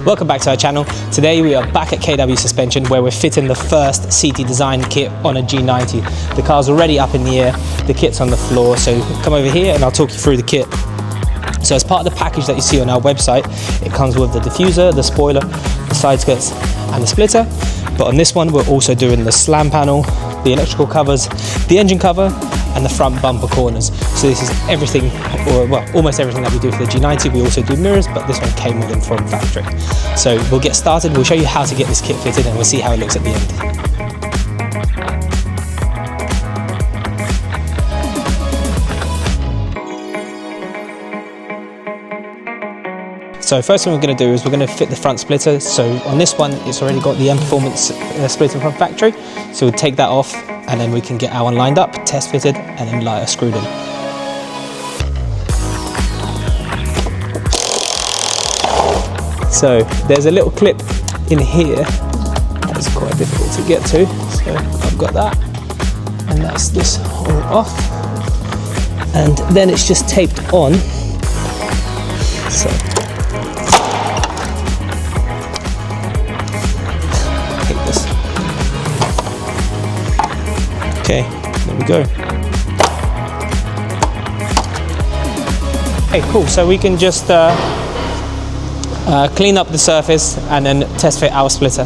Welcome back to our channel. Today we are back at KW Suspension where we're fitting the first CT design kit on a G90. The car's already up in the air, the kit's on the floor, so come over here and I'll talk you through the kit. So as part of the package that you see on our website, it comes with the diffuser, the spoiler, the side skirts and the splitter. But on this one we're also doing the slam panel, the electrical covers, the engine cover and the front bumper corners. So this is everything, or well, almost everything that we do for the G90. We also do mirrors, but this one came with them from factory. So we'll get started, we'll show you how to get this kit fitted and we'll see how it looks at the end. So first thing we're going to do is we're going to fit the front splitter. So on this one, it's already got the M Performance splitter from factory. So we'll take that off and then we can get our one lined up, test fitted, and then lighter screwed in. So there's a little clip in here that's quite difficult to get to. So I've got that, and that's this all off. And then it's just taped on. So okay, there we go. Okay, cool. So we can just clean up the surface and then test fit our splitter.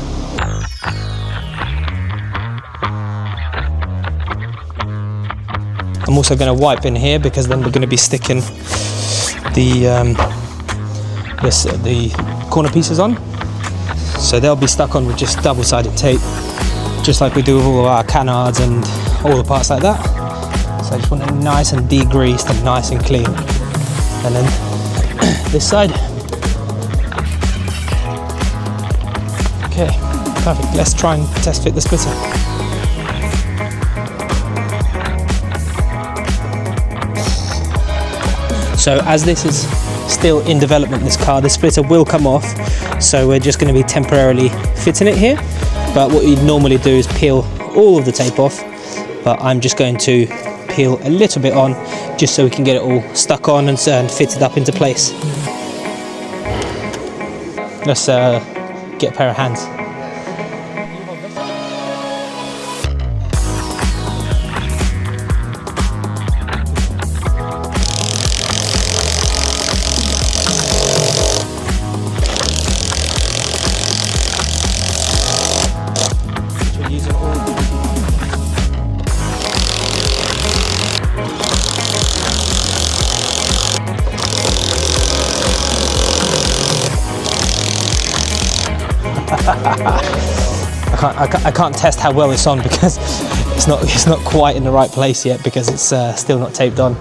I'm also going to wipe in here because then we're going to be sticking the corner pieces on. So they'll be stuck on with just double-sided tape, just like we do with all of our canards and all the parts like that. So I just want it nice and degreased and nice and clean. And then this side. Okay, perfect. Let's try and test fit the splitter. So as this is still in development, this car, the splitter will come off. So we're just going to be temporarily fitting it here. But what you'd normally do is peel all of the tape off, but I'm just going to peel a little bit on just so we can get it all stuck on and fitted up into place. Let's get a pair of hands. I can't test how well it's on because it's not quite in the right place yet because it's still not taped on.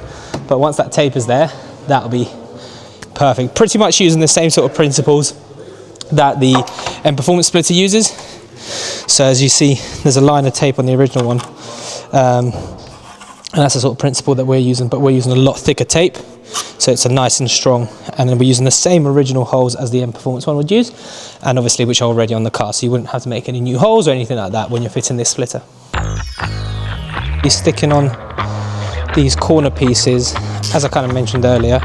But once that tape is there, that'll be perfect. Pretty much using the same sort of principles that the M Performance splitter uses. So as you see, there's a line of tape on the original one, and that's the sort of principle that we're using, but we're using a lot thicker tape. So it's a nice and strong, and then we're using the same original holes as the M Performance one would use, and obviously which are already on the car, so you wouldn't have to make any new holes or anything like that when you're fitting this splitter. You're sticking on these corner pieces, as I kind of mentioned earlier,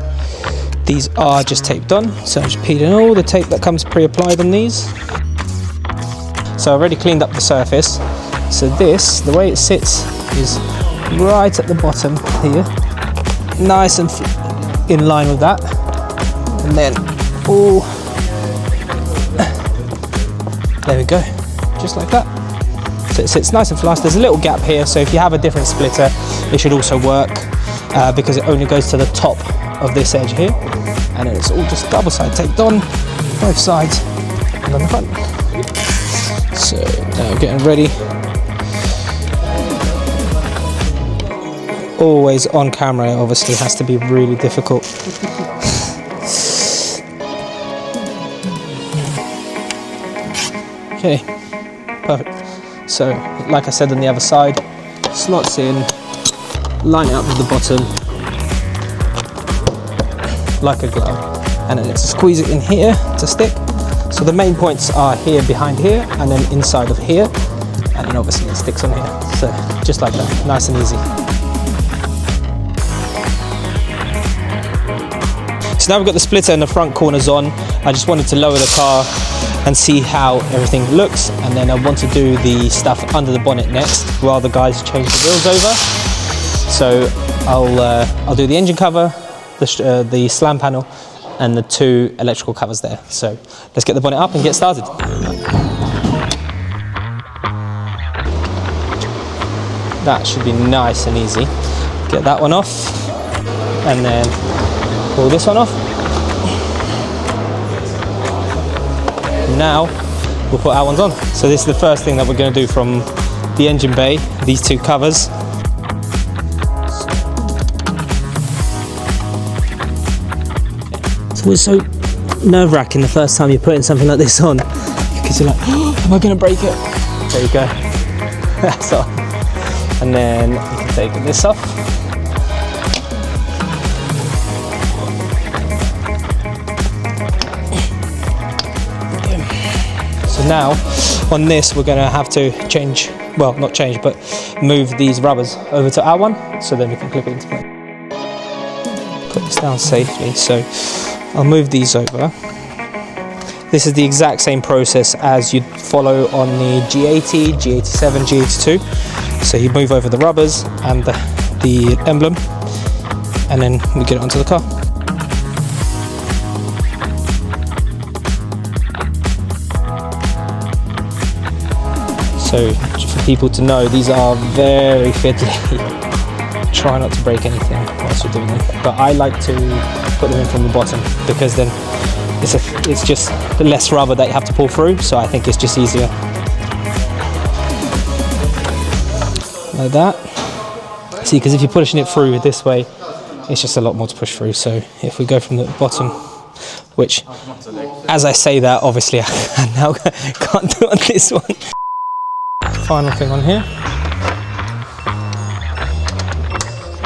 these are just taped on, so I'm just peeling all the tape that comes pre-applied on these. So I've already cleaned up the surface, so this, the way it sits is right at the bottom here, nice and in line with that, and then there we go, just like that. So it sits nice and flush. There's a little gap here, so if you have a different splitter it should also work because it only goes to the top of this edge here, and then it's all just double side taped on both sides and on the front. So now getting ready. Always on camera, it obviously has to be really difficult. Okay, perfect. So, like I said on the other side, slots in, line it up with the bottom, like a glove, and then let's squeeze it in here to stick. So the main points are here, behind here, and then inside of here, and then obviously it sticks on here. So, just like that, nice and easy. So now we've got the splitter and the front corners on. I just wanted to lower the car and see how everything looks, and then I want to do the stuff under the bonnet next while the guys change the wheels over. So I'll do the engine cover, the slam panel, and the 2 electrical covers there. So let's get the bonnet up and get started. That should be nice and easy. Get that one off, and then pull this one off. Now we'll put our ones on. So this is the first thing that we're going to do from the engine bay, these 2 covers. It's always so nerve-wracking the first time you're putting something like this on, because you're like, oh, am I going to break it? There you go. That's all. And then you can take this off. So now on this we're going to have to change, well, not change, but move these rubbers over to our one, so then we can clip it into place. Put this down safely, so I'll move these over. This is the exact same process as you'd follow on the G80, G87, G82. So you move over the rubbers and the emblem, and then we get it onto the car. So for people to know, these are very fiddly. Try not to break anything whilst you're doing them. But I like to put them in from the bottom, because then it's just the less rubber that you have to pull through, so I think it's just easier. Like that. See, because if you're pushing it through this way, it's just a lot more to push through. So if we go from the bottom, which, as I say that, obviously I now can't do on this one. Final thing on here,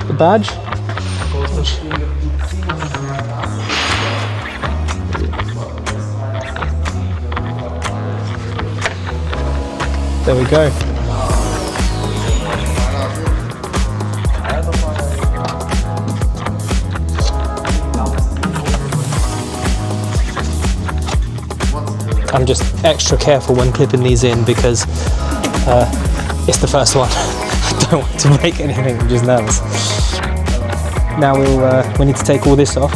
the badge. There we go. I'm just extra careful when clipping these in, because it's the first one. I don't want to break anything, I'm just nervous. Now we need to take all this off.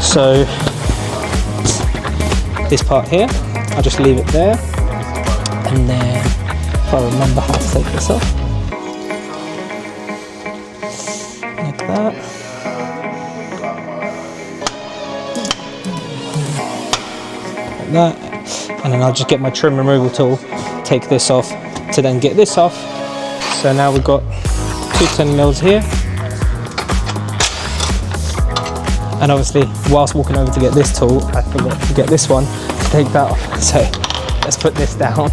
So this part here, I'll just leave it there, and then if I remember how to take this off, like that. Like that. And then I'll just get my trim removal tool, take this off to then get this off. So now we've got 2 10mm here. And obviously, whilst walking over to get this tool, I forgot to get this one to take that off. So let's put this down.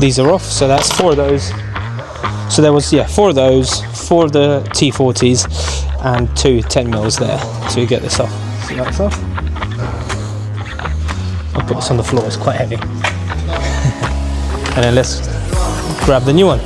These are off, so that's 4 of those. So there was, 4 of those, 4 of the T40s, and 2 10mm there. So you get this off. So that's off. I'll put this on the floor, it's quite heavy. And then let's grab the new one.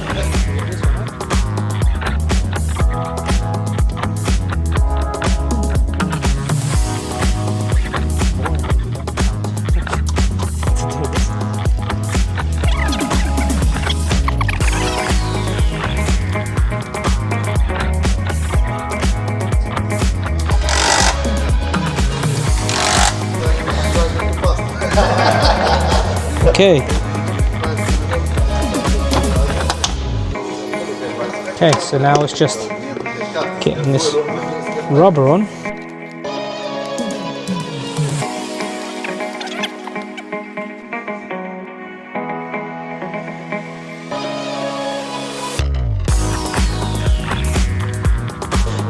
Okay, so now it's just getting this rubber on.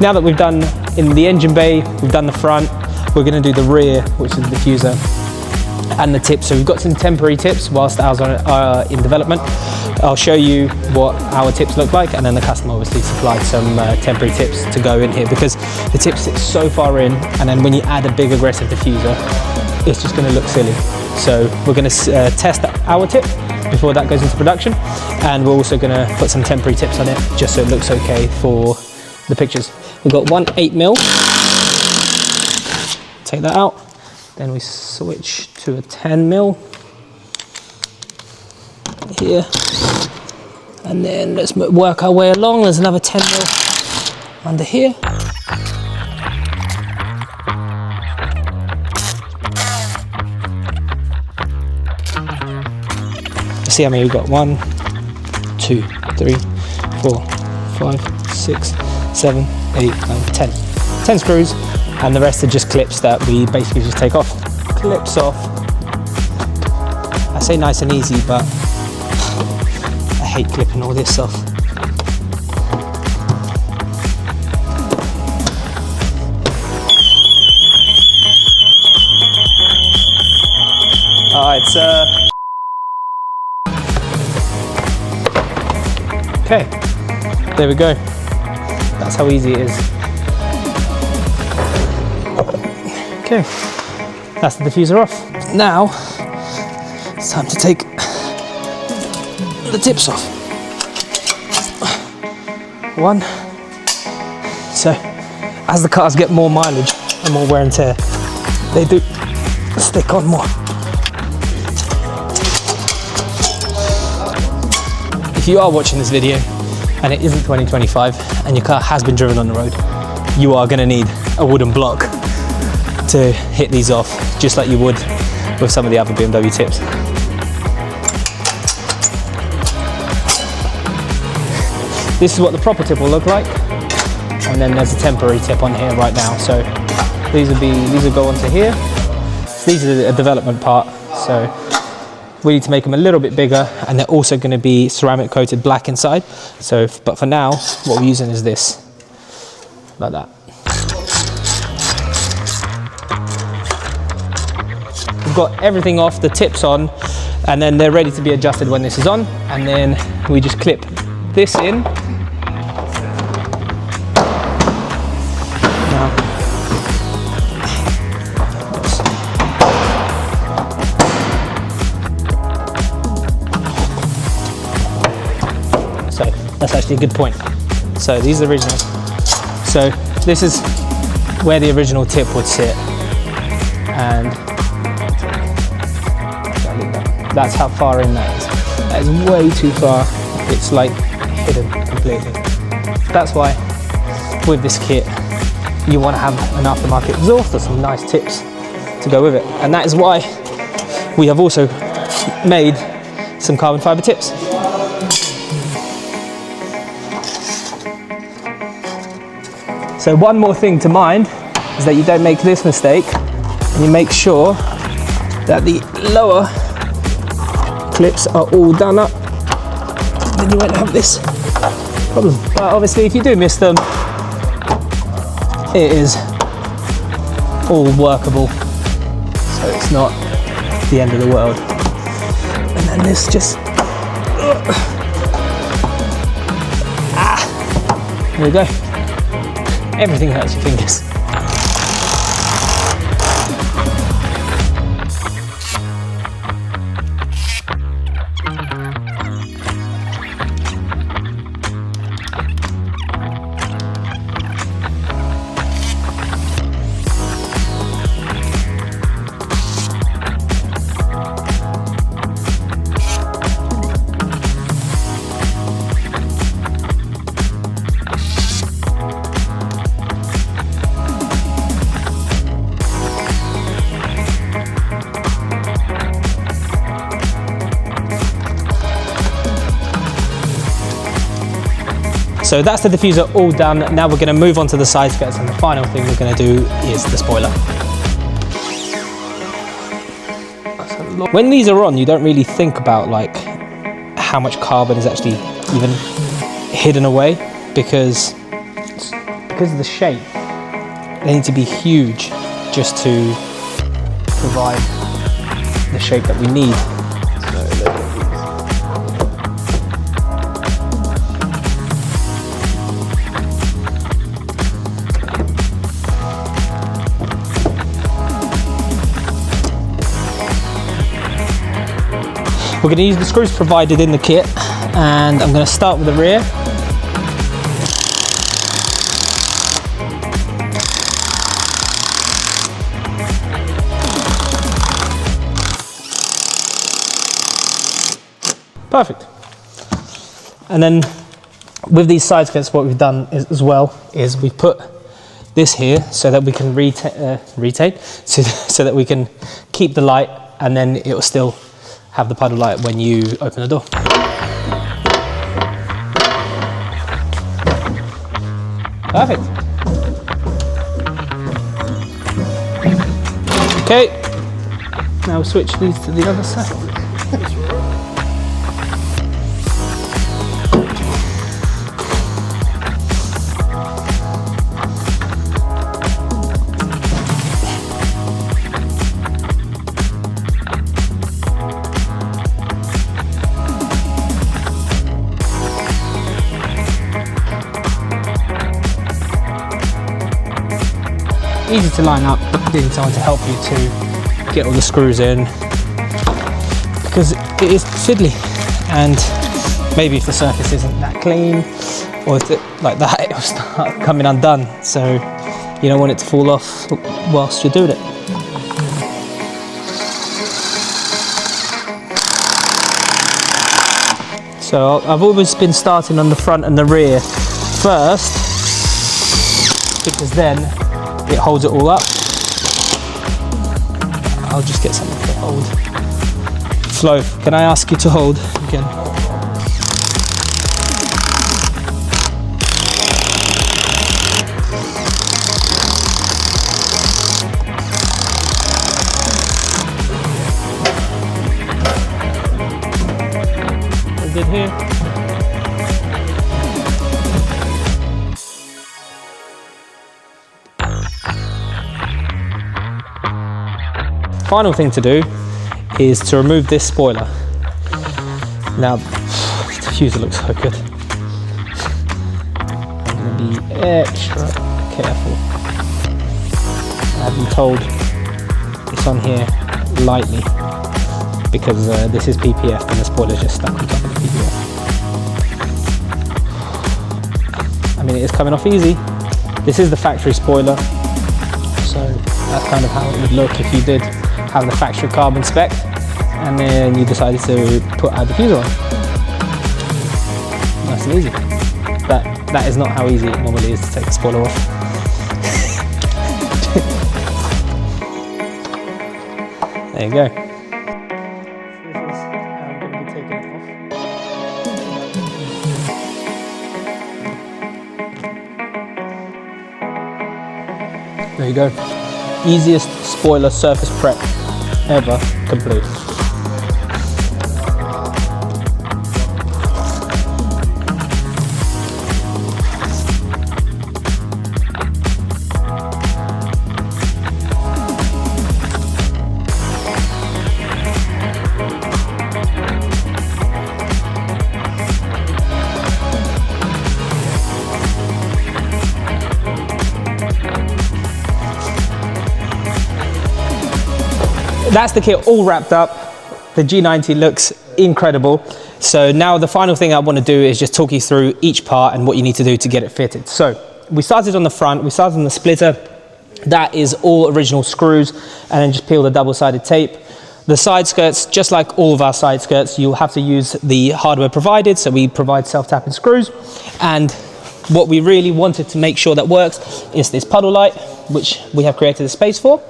Now that we've done in the engine bay, we've done the front, we're going to do the rear, which is the diffuser. and the tips. So we've got some temporary tips whilst ours are in development. I'll show you what our tips look like, and then the customer obviously supplied some temporary tips to go in here, because the tip sits so far in, and then when you add a big aggressive diffuser, it's just going to look silly. So we're going to test our tip before that goes into production, and we're also going to put some temporary tips on it just so it looks okay for the pictures. We've got one 8mm, take that out, then we switch to a 10mm here, and then let's work our way along. There's another 10mm under here. See how many we've got? 1, 2, 3, 4, 5, 6, 7, 8, 9, 10. 10 screws, and the rest are just clips that we basically just take off. Clips off. I say nice and easy, but I hate clipping all this off. Alright, okay, there we go. That's how easy it is. Okay, that's the diffuser off. Now, it's time to take the tips off. One. So, as the cars get more mileage and more wear and tear, they do stick on more. If you are watching this video and it isn't 2025 and your car has been driven on the road, you are going to need a wooden block to hit these off, just like you would with some of the other BMW tips. This is what the proper tip will look like, and then there's a temporary tip on here right now. So these will go onto here. So these are a development part, so we need to make them a little bit bigger, and they're also going to be ceramic coated black inside. So, but for now, what we're using is this, like that. We've got everything off, the tips on, and then they're ready to be adjusted when this is on. And then we just clip this in. So that's actually a good point. So these are the originals. So this is where the original tip would sit, and that's how far in that is. That is way too far. It's like hidden completely. That's why with this kit you want to have an aftermarket exhaust or some nice tips to go with it, and that is why we have also made some carbon fiber tips. So one more thing to mind is that you don't make this mistake, and you make sure that the lower clips are all done up, then you won't have this problem. But obviously if you do miss them, it is all workable, so it's not the end of the world. And then this just, there we go. Everything hurts your fingers. So that's the diffuser all done. Now we're going to move on to the side skirts, and the final thing we're going to do is the spoiler. When these are on, you don't really think about like how much carbon is actually even hidden away, because of the shape. They need to be huge just to provide the shape that we need. We're going to use the screws provided in the kit, and I'm going to start with the rear. Perfect. And then with these side skirts, what we've done as well is we've put this here so that we can retain, so that we can keep the light, and then it will still have the puddle light when you open the door. Perfect. Okay, now we'll switch these to the other side. Easy to line up, but need someone to help you to get all the screws in, because it is fiddly, and maybe if the surface isn't that clean or if it, like that, it will start coming undone, so you don't want it to fall off whilst you're doing it. So I've always been starting on the front and the rear first, because then it holds it all up. I'll just get something to hold. Flo, can I ask you to hold again? All good here. Final thing to do is to remove this spoiler. Now, the diffuser looks so good. I'm going to be extra careful. I've been told it's on here lightly because this is PPF and the spoiler's just stuck on top of the PPF. I mean, it is coming off easy. This is the factory spoiler, so that's kind of how it would look if you did have the factory carbon spec and then you decided to put our diffuser on. Nice and easy. But that is not how easy it normally is to take the spoiler off. There you go. This is how I'm going to be taking it off. There you go. Easiest spoiler surface prep ever complete. That's the kit all wrapped up. The G90 looks incredible. So now the final thing I want to do is just talk you through each part and what you need to do to get it fitted. So we started on the front, we started on the splitter. That is all original screws, and then just peel the double-sided tape. The side skirts, just like all of our side skirts, you'll have to use the hardware provided. So we provide self-tapping screws. And what we really wanted to make sure that works is this puddle light, which we have created a space for.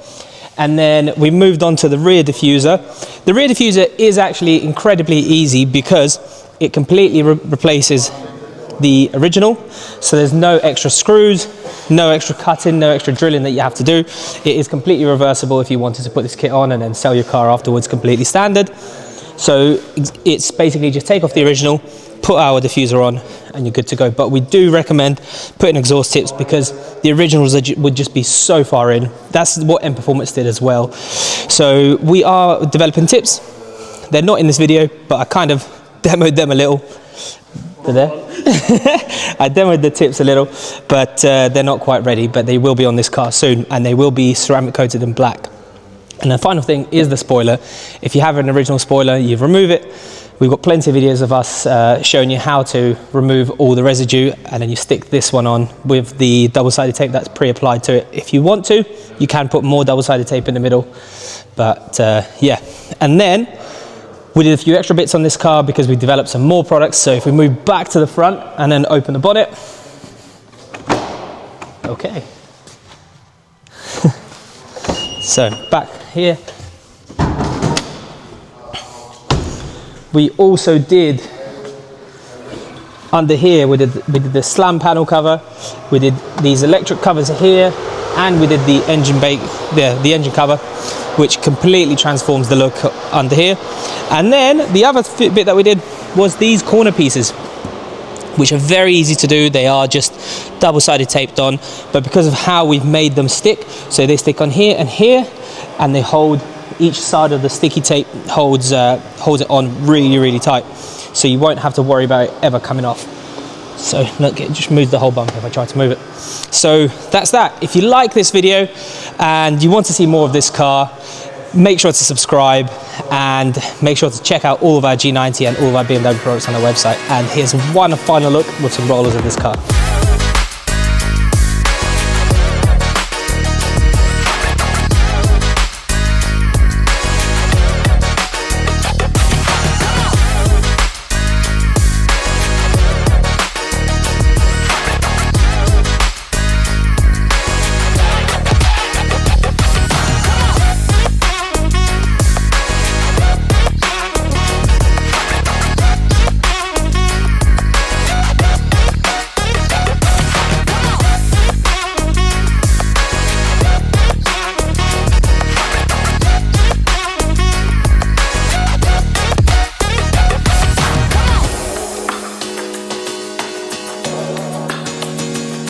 And then we moved on to the rear diffuser. The rear diffuser is actually incredibly easy because it completely replaces the original. So there's no extra screws, no extra cutting, no extra drilling that you have to do. It is completely reversible if you wanted to put this kit on and then sell your car afterwards, completely standard. So it's basically just take off the original, put our diffuser on, and you're good to go. But we do recommend putting exhaust tips because the originals would just be so far in. That's what M Performance did as well. So we are developing tips. They're not in this video, but I kind of demoed them a little. They're there. I demoed the tips a little, but they're not quite ready, but they will be on this car soon, and they will be ceramic coated in black. And the final thing is the spoiler. If you have an original spoiler, you remove it. We've got plenty of videos of us showing you how to remove all the residue, and then you stick this one on with the double-sided tape that's pre-applied to it. If you want to, you can put more double-sided tape in the middle, but yeah. And then we did a few extra bits on this car because we developed some more products. So if we move back to the front and then open the bonnet. Okay. So back here. We also did, under here, we did the slam panel cover, we did these electric covers here, and we did the engine the engine cover, which completely transforms the look under here. And then the other bit that we did was these corner pieces, which are very easy to do. They are just double-sided taped on, but because of how we've made them stick, so they stick on here and here, and they hold, each side of the sticky tape holds it on really, really tight. So you won't have to worry about it ever coming off. So look, it just moves the whole bumper if I try to move it. So that's that. If you like this video and you want to see more of this car, make sure to subscribe and make sure to check out all of our G90 and all of our BMW products on our website. And here's one final look with some rollers of this car.